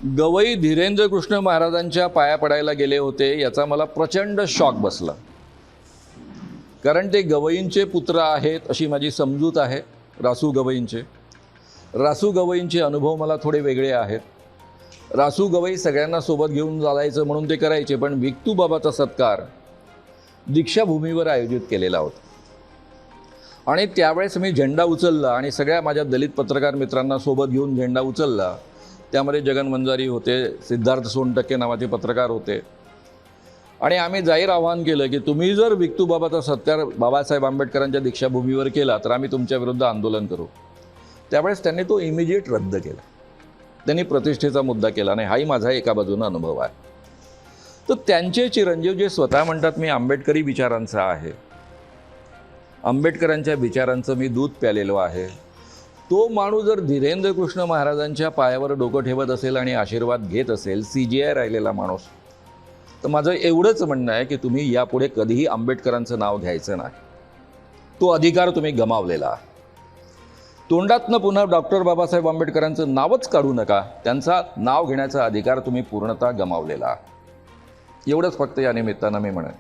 गवई धीरेंद्र कृष्ण महाराजांच्या पाया पडायला गेले होते याचा मला प्रचंड शॉक बसला. कारण ते गवईंचे पुत्र आहेत अशी माझी समजूत आहे. रासू गवईंचे अनुभव मला थोडे वेगळे आहेत. रासू गवई सगळ्यांना सोबत घेऊन चालायचं म्हणून ते करायचे, पण विक्तू बाबाचा सत्कार दीक्षाभूमीवर आयोजित केलेला होता आणि त्यावेळेस मी झेंडा उचलला आणि सगळ्या माझ्या दलित पत्रकार मित्रांना सोबत घेऊन झेंडा उचलला. त्यामध्ये जगन मंजारी होते, सिद्धार्थ सोनटक्के नावाचे पत्रकार होते आणि आम्ही जाहीर आवाहन केलं की तुम्ही जर विक्तू बाबाचा सत्कार बाबासाहेब आंबेडकरांच्या दीक्षाभूमीवर केला तर आम्ही तुमच्या विरुद्ध आंदोलन करू. त्यावेळेस त्यांनी तो इमिजिएट रद्द केला. त्यांनी प्रतिष्ठेचा मुद्दा केला नाही. हाही माझा एका बाजूने अनुभव आहे. तर त्यांचे चिरंजीव जे स्वतः म्हणतात मी आंबेडकरी विचारांचा आहे, आंबेडकरांच्या विचारांचं मी दूध प्यालेलो आहे, तो माणूस जर धीरेंद्र कृष्ण महाराजांच्या पायावर डोकं ठेवत असेल आणि आशीर्वाद घेत असेल, CGI राहिलेला माणूस, तर माझं एवढंच म्हणणं आहे की तुम्ही यापुढे कधीही आंबेडकरांचं नाव घ्यायचं नाही. तो अधिकार तुम्ही गमावलेला आहे. तोंडातनं पुन्हा डॉक्टर बाबासाहेब आंबेडकरांचं नावच काढू नका. त्यांचा नाव घेण्याचा अधिकार तुम्ही पूर्णतः गमावलेला आहे. एवढंच फक्त या निमित्तानं मी म्हणेन.